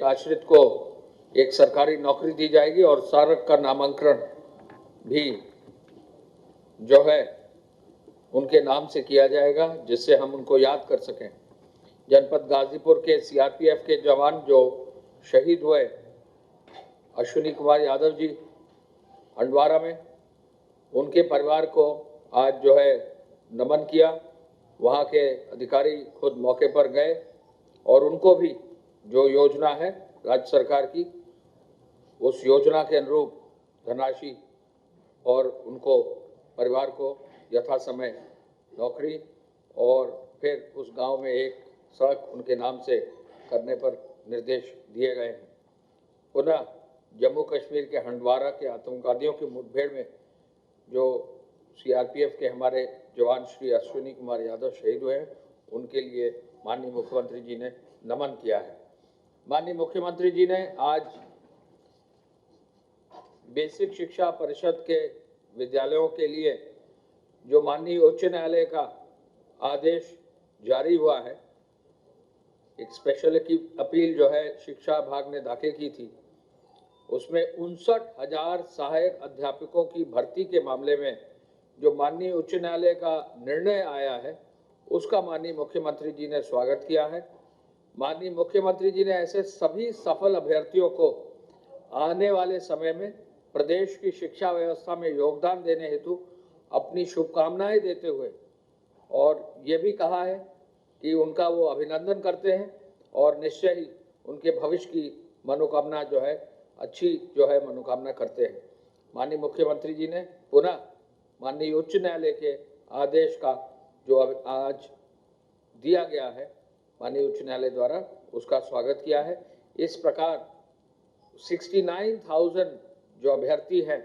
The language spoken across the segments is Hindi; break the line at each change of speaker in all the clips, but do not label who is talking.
आश्रित को एक सरकारी नौकरी दी जाएगी और स्मारक का नामांकन भी जो है उनके नाम से किया जाएगा, जिससे हम उनको याद कर सकें। जनपद गाजीपुर के सीआरपीएफ के जवान जो शहीद हुए अश्विनी कुमार यादव जी हंडवारा में, उनके परिवार को आज जो है नमन किया। वहाँ के अधिकारी खुद मौके पर गए और उनको भी जो योजना है राज्य सरकार की, उस योजना के अनुरूप धनराशि और उनको परिवार को यथा समय नौकरी और फिर उस गांव में एक सड़क उनके नाम से करने पर निर्देश दिए गए हैं। पुनः जम्मू कश्मीर के हंडवारा के आतंकवादियों की मुठभेड़ में जो सीआरपीएफ के हमारे जवान श्री अश्विनी कुमार यादव शहीद हुए हैं, उनके लिए माननीय मुख्यमंत्री जी ने नमन किया है। माननीय मुख्यमंत्री जी ने आज बेसिक शिक्षा परिषद के विद्यालयों के लिए जो माननीय उच्च न्यायालय का आदेश जारी हुआ है, एक स्पेशल की अपील जो है शिक्षा विभाग ने दाखिल की थी, उसमें 59,000 सहायक अध्यापकों की भर्ती के मामले में जो माननीय उच्च न्यायालय का निर्णय आया है, उसका माननीय मुख्यमंत्री जी ने स्वागत किया है। माननीय मुख्यमंत्री जी ने ऐसे सभी सफल अभ्यर्थियों को आने वाले समय में प्रदेश की शिक्षा व्यवस्था में योगदान देने हेतु अपनी शुभकामनाएं देते हुए और ये भी कहा है कि उनका वो अभिनंदन करते हैं और निश्चय ही उनके भविष्य की मनोकामना जो है अच्छी जो है मनोकामना करते हैं। माननीय मुख्यमंत्री जी ने पुनः माननीय उच्च न्यायालय के आदेश का जो आज दिया गया है माननीय उच्च न्यायालय द्वारा, उसका स्वागत किया है। इस प्रकार 69,000 जो अभ्यर्थी हैं,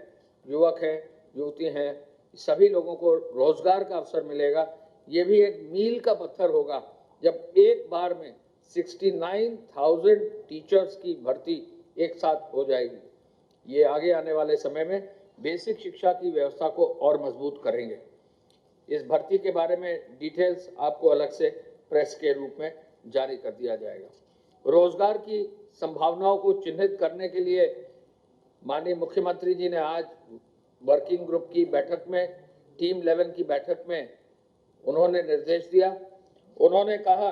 युवक हैं, युवती हैं, सभी लोगों को रोजगार का अवसर मिलेगा। ये भी एक मील का पत्थर होगा जब एक बार में 69,000 टीचर्स की भर्ती एक साथ हो जाएगी। ये आगे आने वाले समय में बेसिक शिक्षा की व्यवस्था को और मजबूत करेंगे। इस भर्ती के बारे में डिटेल्स आपको अलग से प्रेस के रूप में जारी कर दिया जाएगा। रोजगार की संभावनाओं को चिन्हित करने के लिए माननीय मुख्यमंत्री जी ने आज वर्किंग ग्रुप की बैठक में, टीम 11 की बैठक में उन्होंने निर्देश दिया। उन्होंने कहा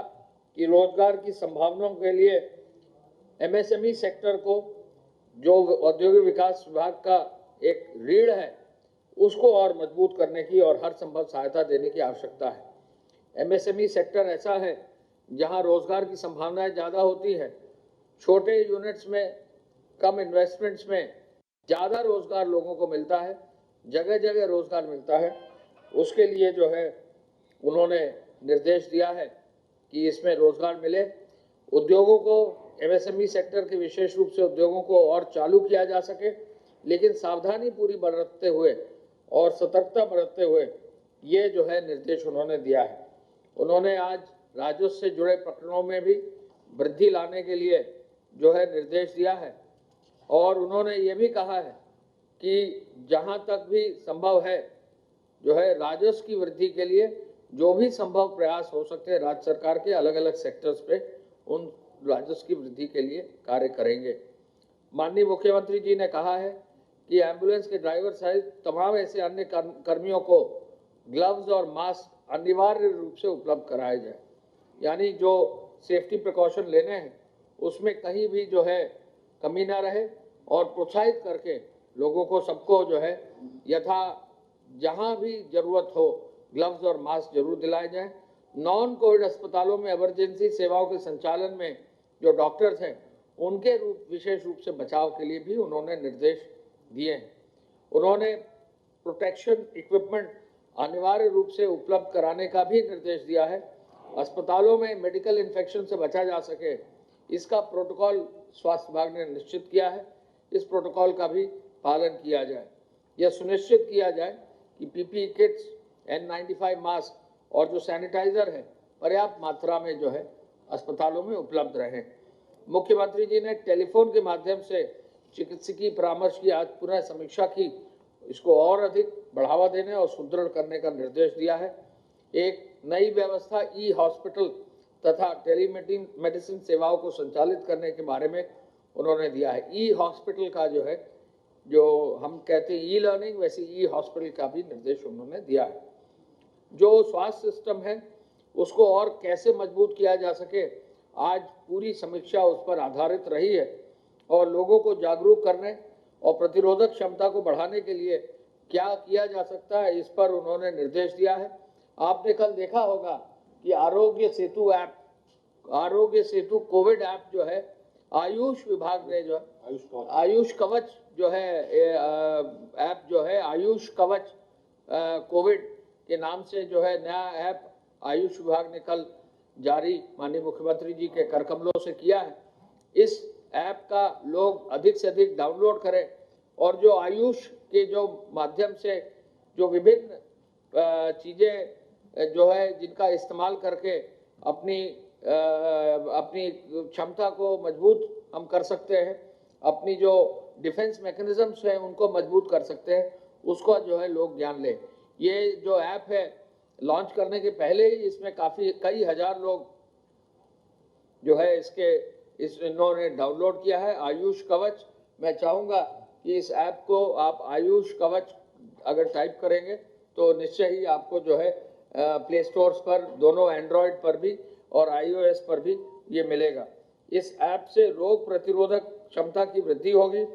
कि रोजगार की संभावनाओं के लिए एमएसएमई सेक्टर को, जो औद्योगिक विकास विभाग का एक रीढ़ है, उसको और मजबूत करने की और हर संभव सहायता देने की आवश्यकता है। एमएसएमई सेक्टर ऐसा है जहां रोजगार की संभावनाएं ज़्यादा होती है। छोटे यूनिट्स में, कम इन्वेस्टमेंट्स में ज़्यादा रोजगार लोगों को मिलता है, जगह जगह रोजगार मिलता है। उसके लिए जो है उन्होंने निर्देश दिया है कि इसमें रोजगार मिले। उद्योगों को, एमएसएमई सेक्टर के विशेष रूप से उद्योगों को और चालू किया जा सके, लेकिन सावधानी पूरी बरतते हुए और सतर्कता बरतते हुए ये जो है निर्देश उन्होंने दिया है। उन्होंने आज राजस्व से जुड़े प्रकरणों में भी वृद्धि लाने के लिए जो है निर्देश दिया है और उन्होंने ये भी कहा है कि जहाँ तक भी संभव है जो है राजस्व की वृद्धि के लिए जो भी संभव प्रयास हो सकते हैं राज्य सरकार के अलग अलग सेक्टर्स पे, उन राजस्व की वृद्धि के लिए कार्य करेंगे। माननीय मुख्यमंत्री जी ने कहा है कि एम्बुलेंस के ड्राइवर सहित तमाम ऐसे अन्य कर्मियों को ग्लव्स और मास्क अनिवार्य रूप से उपलब्ध कराए जाए। यानी जो सेफ्टी प्रिकॉशन लेने हैं उसमें कहीं भी जो है कमी ना रहे और प्रोत्साहित करके लोगों को, सबको जो है यथा जहां भी जरूरत हो ग्लव्स और मास्क जरूर दिलाए जाए। नॉन कोविड अस्पतालों में इमरजेंसी सेवाओं के संचालन में जो डॉक्टर्स हैं उनके विशेष रूप से बचाव के लिए भी उन्होंने निर्देश दिए हैं। उन्होंने प्रोटेक्शन इक्विपमेंट अनिवार्य रूप से उपलब्ध कराने का भी निर्देश दिया है। अस्पतालों में मेडिकल इन्फेक्शन से बचा जा सके, इसका प्रोटोकॉल स्वास्थ्य विभाग ने निश्चित किया है। इस प्रोटोकॉल का भी पालन किया जाए। यह सुनिश्चित किया जाए कि पीपीई किट्स, N95 मास्क और जो सैनिटाइजर है पर्याप्त मात्रा में जो है अस्पतालों में उपलब्ध रहें। मुख्यमंत्री जी ने टेलीफोन के माध्यम से चिकित्सकीय परामर्श की आज पुनः समीक्षा की। इसको और अधिक बढ़ावा देने और सुदृढ़ करने का निर्देश दिया है। एक नई व्यवस्था ई हॉस्पिटल तथा टेलीमेडिसिन सेवाओं को संचालित करने के बारे में उन्होंने दिया है। ई हॉस्पिटल का जो है, जो हम कहते हैं ई लर्निंग, वैसे ई हॉस्पिटल का भी निर्देश उन्होंने दिया है। जो स्वास्थ्य सिस्टम है उसको और कैसे मजबूत किया जा सके, आज पूरी समीक्षा उस पर आधारित रही है और लोगों को जागरूक करने और प्रतिरोधक क्षमता को बढ़ाने के लिए क्या किया जा सकता है, इस पर उन्होंने निर्देश दिया है। आपने कल देखा होगा कि आरोग्य सेतु कोविड ऐप जो है, आयुष विभाग ने जो आयुष कवच जो है ऐप जो है, आयुष कवच कोविड के नाम से जो है नया ऐप आयुष विभाग ने कल जारी माननीय मुख्यमंत्री जी के कर कमलों से किया है। इस ऐप का लोग अधिक से अधिक डाउनलोड करें और जो आयुष के जो माध्यम से जो विभिन्न चीज़ें जो है जिनका इस्तेमाल करके अपनी क्षमता को मजबूत हम कर सकते हैं, अपनी जो डिफेंस मैकेनिज्म्स हैं उनको मजबूत कर सकते हैं, उसका जो है लोग ज्ञान लें। ये जो ऐप है लॉन्च करने के पहले ही इसमें कई हजार लोग जो है इन्होंने डाउनलोड किया है आयुष कवच। मैं चाहूँगा कि इस ऐप को आप आयुष कवच अगर टाइप करेंगे तो निश्चय ही आपको जो है प्ले स्टोर्स पर, दोनों एंड्रॉयड पर भी और iOS पर भी ये मिलेगा। इस ऐप से रोग प्रतिरोधक क्षमता की वृद्धि होगी।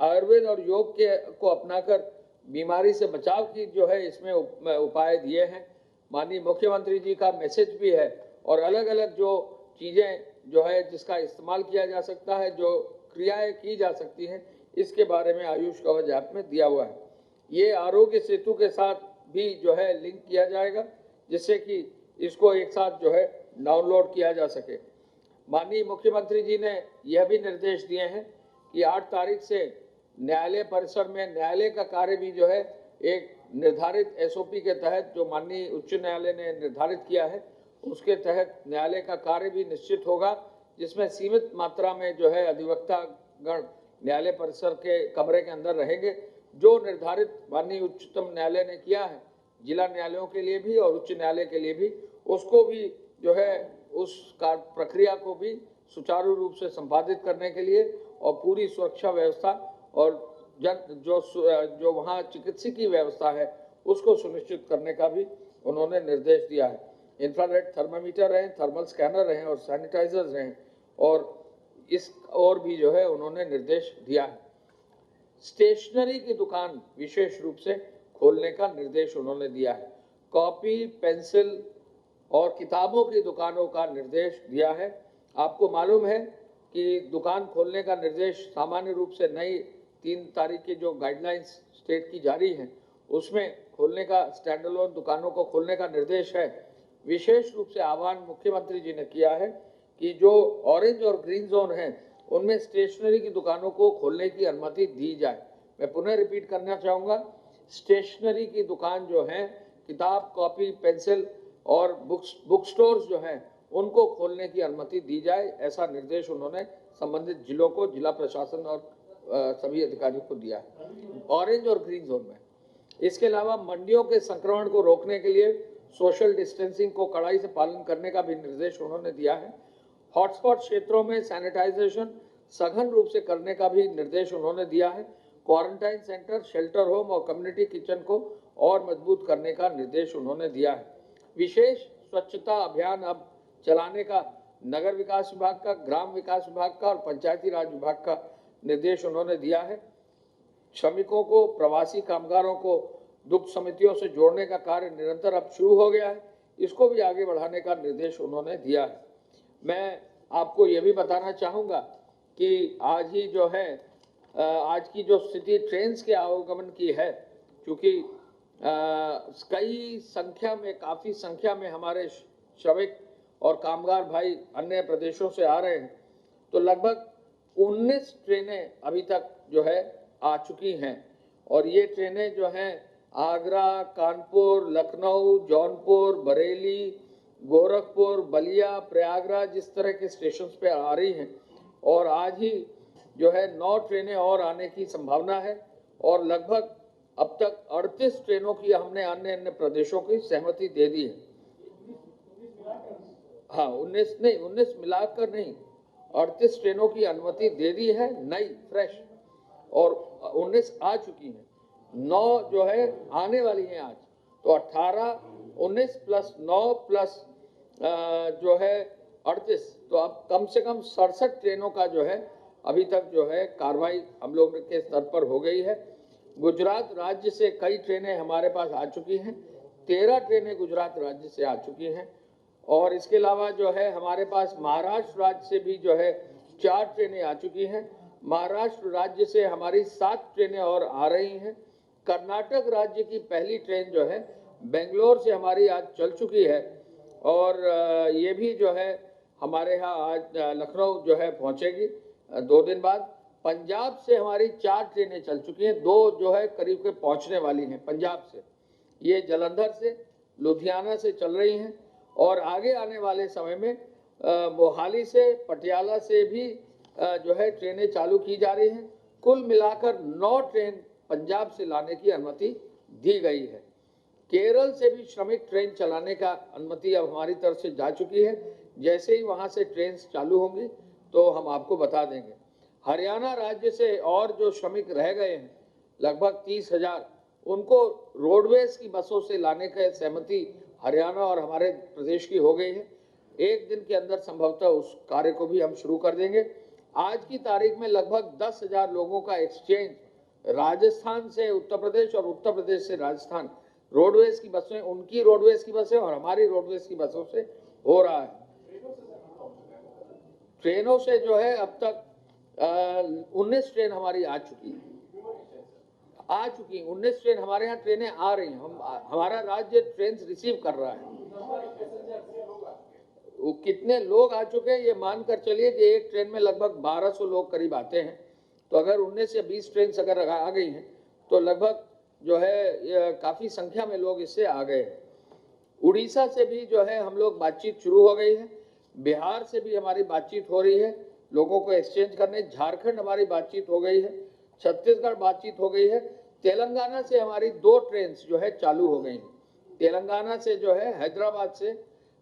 आयुर्वेद और योग को अपनाकर बीमारी से बचाव की जो है इसमें उपाय दिए हैं। माननीय मुख्यमंत्री जी का मैसेज भी है और अलग अलग जो चीज़ें जो है जिसका इस्तेमाल किया जा सकता है, जो क्रियाएं की जा सकती हैं, इसके बारे में आयुष कवच ऐप में दिया हुआ है। ये आरोग्य सेतु के साथ भी जो है लिंक किया जाएगा जिससे कि इसको एक साथ जो है डाउनलोड किया जा सके। माननीय मुख्यमंत्री जी ने यह भी निर्देश दिए हैं कि 8 तारीख से न्यायालय परिसर में न्यायालय का कार्य भी जो है एक निर्धारित SOP के तहत, जो माननीय उच्च न्यायालय ने निर्धारित किया है, उसके तहत न्यायालय का कार्य भी निश्चित होगा, जिसमें सीमित मात्रा में जो है अधिवक्ता गण न्यायालय परिसर के कमरे के अंदर रहेंगे। जो निर्धारित माननीय उच्चतम न्यायालय ने किया है जिला न्यायालयों के लिए भी और उच्च न्यायालय के लिए भी, उसको भी जो है उस प्रक्रिया को भी सुचारू रूप से संपादित करने के लिए और पूरी सुरक्षा व्यवस्था और जो वहाँ चिकित्सकीय व्यवस्था है उसको सुनिश्चित करने का भी उन्होंने निर्देश दिया है। इंफ्रारेड थर्मामीटर रहें, थर्मल स्कैनर रहें और सैनिटाइजर्स रहें और भी जो है उन्होंने निर्देश दिया है। स्टेशनरी की दुकान विशेष रूप से खोलने का निर्देश उन्होंने दिया है। कॉपी, पेंसिल और किताबों की दुकानों का निर्देश दिया है। आपको मालूम है कि दुकान खोलने का निर्देश सामान्य रूप से नई 3 तारीख की जो गाइडलाइंस स्टेट की जारी है उसमें खोलने का, स्टैंड अलोन दुकानों को खोलने का निर्देश है। विशेष रूप से आह्वान मुख्यमंत्री जी ने किया है कि जो ऑरेंज और ग्रीन जोन हैं उनमें स्टेशनरी की दुकानों को खोलने की अनुमति दी जाए। मैं पुनः रिपीट करना चाहूँगा, स्टेशनरी की दुकान जो है, किताब, कॉपी, पेंसिल और बुक स्टोर्स जो हैं उनको खोलने की अनुमति दी जाए, ऐसा निर्देश उन्होंने संबंधित जिलों को, जिला प्रशासन और सभी अधिकारियों को दिया है ऑरेंज और ग्रीन जोन में। इसके अलावा मंडियों के संक्रमण को रोकने के लिए सोशल डिस्टेंसिंग को कड़ाई से पालन करने का भी निर्देश उन्होंने दिया है। हॉटस्पॉट क्षेत्रों में सैनिटाइजेशन सघन रूप से करने का भी निर्देश उन्होंने दिया है। क्वारंटाइन सेंटर, शेल्टर होम और कम्युनिटी किचन को और मजबूत करने का निर्देश उन्होंने दिया है। विशेष स्वच्छता अभियान अब चलाने का नगर विकास विभाग का, ग्राम विकास विभाग का और पंचायती राज विभाग का निर्देश उन्होंने दिया है। श्रमिकों को, प्रवासी कामगारों को दुग्ध समितियों से जोड़ने का कार्य निरंतर अब शुरू हो गया है, इसको भी आगे बढ़ाने का निर्देश उन्होंने दिया है। मैं आपको ये भी बताना चाहूँगा कि आज ही जो है आज की जो स्थिति ट्रेन्स के आवागमन की है, क्योंकि काफ़ी संख्या में हमारे श्रमिक और कामगार भाई अन्य प्रदेशों से आ रहे हैं, तो लगभग 19 ट्रेनें अभी तक जो है आ चुकी हैं और ये ट्रेनें जो हैं आगरा, कानपुर, लखनऊ, जौनपुर, बरेली, गोरखपुर, बलिया, प्रयागराज, इस तरह के स्टेशन पे आ रही हैं और आज ही जो है 9 ट्रेनें और आने की संभावना है और लगभग अब तक 38 ट्रेनों की हमने अन्य प्रदेशों की सहमति दे दी है। हाँ 19 नहीं, 19 मिलाकर नहीं, 38 ट्रेनों की अनुमति दे दी है नई फ्रेश, और 19 आ चुकी हैं, 9 जो है आने वाली हैं आज। तो 18, 19 प्लस 9 प्लस जो है 38, तो अब कम से कम 67 ट्रेनों का जो है अभी तक जो है कार्रवाई हम लोग के स्तर पर हो गई है। गुजरात राज्य से कई ट्रेनें हमारे पास आ चुकी हैं, 13 ट्रेनें गुजरात राज्य से आ चुकी हैं, और इसके अलावा जो है हमारे पास महाराष्ट्र राज्य से भी जो है 4 ट्रेनें आ चुकी हैं। महाराष्ट्र राज्य से हमारी 7 ट्रेनें और आ रही हैं। कर्नाटक राज्य की पहली ट्रेन जो है बेंगलोर से हमारी आज चल चुकी है, और ये भी जो है हमारे यहाँ आज लखनऊ जो है पहुँचेगी 2 दिन बाद। पंजाब से हमारी 4 ट्रेनें चल चुकी हैं, 2 जो है करीब के पहुँचने वाली हैं पंजाब से, ये जलंधर से, लुधियाना से चल रही हैं, और आगे आने वाले समय में मोहाली से, पटियाला से भी जो है ट्रेनें चालू की जा रही हैं। कुल मिलाकर 9 ट्रेन पंजाब से लाने की अनुमति दी गई है। केरल से भी श्रमिक ट्रेन चलाने का अनुमति अब हमारी तरफ से जा चुकी है। जैसे ही वहां से ट्रेन चालू होंगी तो हम आपको बता देंगे। हरियाणा राज्य से और जो श्रमिक रह गए हैं लगभग 30,000, उनको रोडवेज की बसों से लाने का सहमति हरियाणा और हमारे प्रदेश की हो गई है। 1 दिन के अंदर संभवतः उस कार्य को भी हम शुरू कर देंगे। आज की तारीख में लगभग 10,000 लोगों का एक्सचेंज राजस्थान से उत्तर प्रदेश और उत्तर प्रदेश से राजस्थान, रोडवेज की बसें, उनकी रोडवेज की बसें और हमारी रोडवेज की बसों से हो रहा है। ट्रेनों से जो है अब तक 19 ट्रेन हमारी आ चुकी है, 19 ट्रेन हमारे यहाँ ट्रेनें आ रही हैं। हमारा राज्य ट्रेन रिसीव कर रहा है। वो कितने लोग आ चुके हैं ये मानकर चलिए कि एक ट्रेन में लगभग 1200 लोग करीब आते हैं। तो अगर 19 या 20 ट्रेन अगर आ गई हैं तो लगभग जो है काफ़ी संख्या में लोग इससे आ गए हैं। उड़ीसा से भी जो है हम लोग बातचीत शुरू हो गई है, बिहार से भी हमारी बातचीत हो रही है लोगों को एक्सचेंज करने, झारखंड हमारी बातचीत हो गई है, छत्तीसगढ़ बातचीत हो गई है, तेलंगाना से हमारी 2 ट्रेन जो है चालू हो गई हैं। तेलंगाना से जो है हैदराबाद से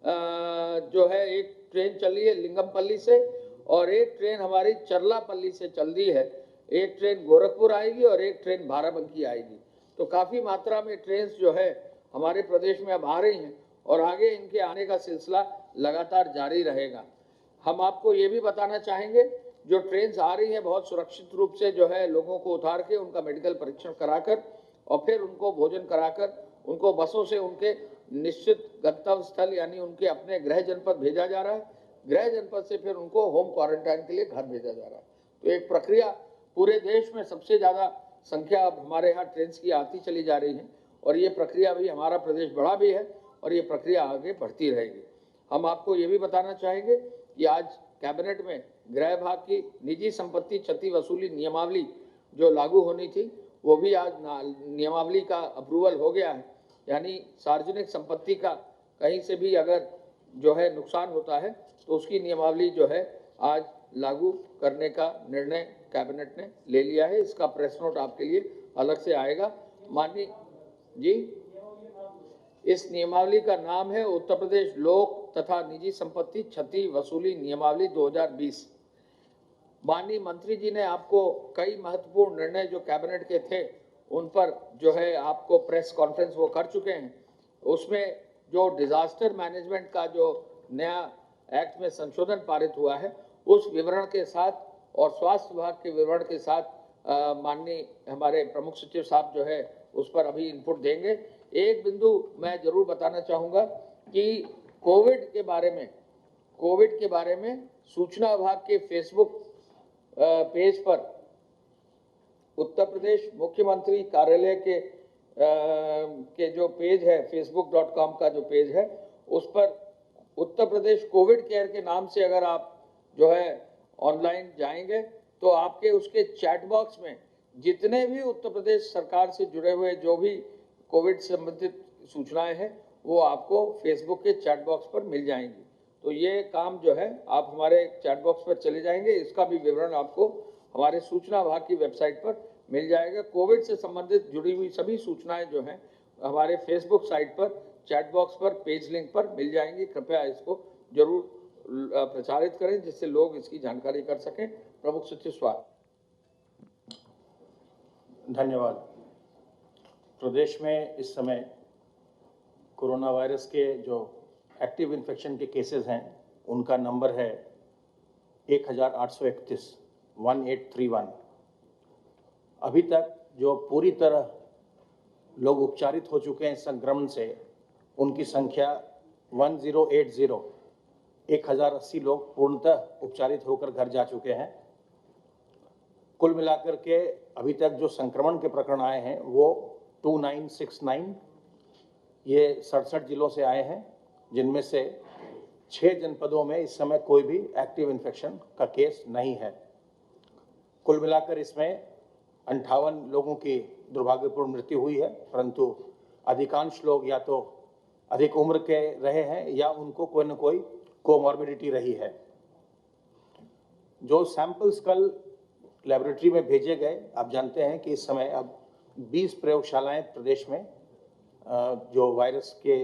जो है एक ट्रेन चली है लिंगमपल्ली से, और एक ट्रेन हमारी चरलापल्ली से चल रही है। एक ट्रेन गोरखपुर आएगी और एक ट्रेन बाराबंकी आएगी। तो काफ़ी मात्रा में ट्रेन जो है हमारे प्रदेश में अब आ रही हैं, और आगे इनके आने का सिलसिला लगातार जारी रहेगा। हम आपको ये भी बताना चाहेंगे, जो ट्रेन आ रही है बहुत सुरक्षित रूप से जो है लोगों को उतार के उनका मेडिकल परीक्षण कराकर और फिर उनको भोजन कराकर उनको बसों से उनके निश्चित गंतव्य स्थल यानी उनके अपने गृह जनपद भेजा जा रहा है। गृह जनपद से फिर उनको होम क्वारंटाइन के लिए घर भेजा जा रहा है। तो एक प्रक्रिया पूरे देश में सबसे ज़्यादा संख्या अब हमारे यहाँ ट्रेन की आती चली जा रही है, और ये प्रक्रिया भी हमारा प्रदेश बड़ा भी है और ये प्रक्रिया आगे बढ़ती रहेगी। हम आपको ये भी बताना चाहेंगे कि आज कैबिनेट में गृह विभाग की निजी संपत्ति क्षति वसूली नियमावली जो लागू होनी थी वो भी आज नियमावली का अप्रूवल हो गया है। यानी सार्वजनिक संपत्ति का कहीं से भी अगर जो है नुकसान होता है तो उसकी नियमावली जो है आज लागू करने का निर्णय कैबिनेट ने ले लिया है। इसका प्रेस नोट आपके लिए अलग से आएगा। माननीय जी, इस नियमावली का नाम है उत्तर प्रदेश लोक तथा निजी संपत्ति क्षति वसूली नियमावली 2020। माननीय मंत्री जी ने आपको कई महत्वपूर्ण निर्णय जो कैबिनेट के थे उन पर जो है आपको प्रेस कॉन्फ्रेंस वो कर चुके हैं। उसमें जो डिजास्टर मैनेजमेंट का जो नया एक्ट में संशोधन पारित हुआ है उस विवरण के साथ और स्वास्थ्य विभाग के विवरण के साथ माननीय हमारे प्रमुख सचिव साहब जो है उस पर अभी इनपुट देंगे। एक बिंदु मैं जरूर बताना चाहूँगा कि कोविड के बारे में सूचना विभाग के फेसबुक पेज पर उत्तर प्रदेश मुख्यमंत्री कार्यालय के जो पेज है facebook.com का जो पेज है उस पर उत्तर प्रदेश कोविड केयर के नाम से अगर आप जो है ऑनलाइन जाएंगे तो आपके उसके चैट बॉक्स में जितने भी उत्तर प्रदेश सरकार से जुड़े हुए जो भी कोविड संबंधित सूचनाएं हैं वो आपको फेसबुक के चैट बॉक्स पर मिल जाएंगी। तो ये काम जो है आप हमारे चैट बॉक्स पर चले जाएंगे, इसका भी विवरण आपको हमारे सूचना विभाग की वेबसाइट पर मिल जाएगा। कोविड से संबंधित जुड़ी हुई सभी सूचनाएं जो हैं हमारे फेसबुक साइट पर चैट बॉक्स पर पेज लिंक पर मिल जाएंगी। कृपया इसको जरूर प्रचारित करें जिससे लोग इसकी जानकारी कर सकें। प्रमुख सचिव स्वास्थ्य।
धन्यवाद। प्रदेश में इस समय कोरोना वायरस के जो एक्टिव इन्फेक्शन के केसेस हैं उनका नंबर है 1831, 1831। अभी तक जो पूरी तरह लोग उपचारित हो चुके हैं संक्रमण से उनकी संख्या 1080, 1080 लोग पूर्णतः उपचारित होकर घर जा चुके हैं। कुल मिलाकर के अभी तक जो संक्रमण के प्रकरण आए हैं वो 2969, ये 67 जिलों से आए हैं, जिनमें से 6 जनपदों में इस समय कोई भी एक्टिव इन्फेक्शन का केस नहीं है। कुल मिलाकर इसमें 58 लोगों की दुर्भाग्यपूर्ण मृत्यु हुई है, परंतु अधिकांश लोग या तो अधिक उम्र के रहे हैं या उनको कोई न कोई कोमॉर्बिडिटी रही है। जो सैंपल्स कल लेबोरेटरी में भेजे गए, आप जानते हैं कि इस समय अब 20 प्रयोगशालाएं प्रदेश में जो वायरस के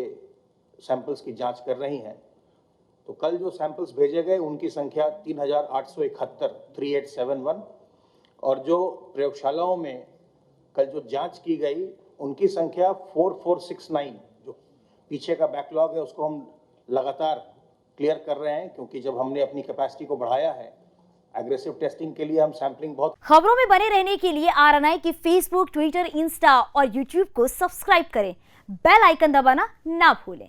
सैंपल्स की जांच कर रही हैं। तो कल जो सैंपल्स भेजे गए उनकी संख्या 3871, 3871, और जो प्रयोगशालाओं में कल जो जांच की गई उनकी संख्या 4469। जो पीछे का बैकलॉग है उसको हम लगातार क्लियर कर रहे हैं, क्योंकि जब हमने अपनी कैपेसिटी को बढ़ाया है एग्रेसिव टेस्टिंग के लिए, हम सैंपलिंग बहुत।
खबरों में बने रहने के लिए RNI की फेसबुक, ट्विटर, इंस्टा और यूट्यूब को सब्सक्राइब करें। बेल आइकन दबाना ना भूलें।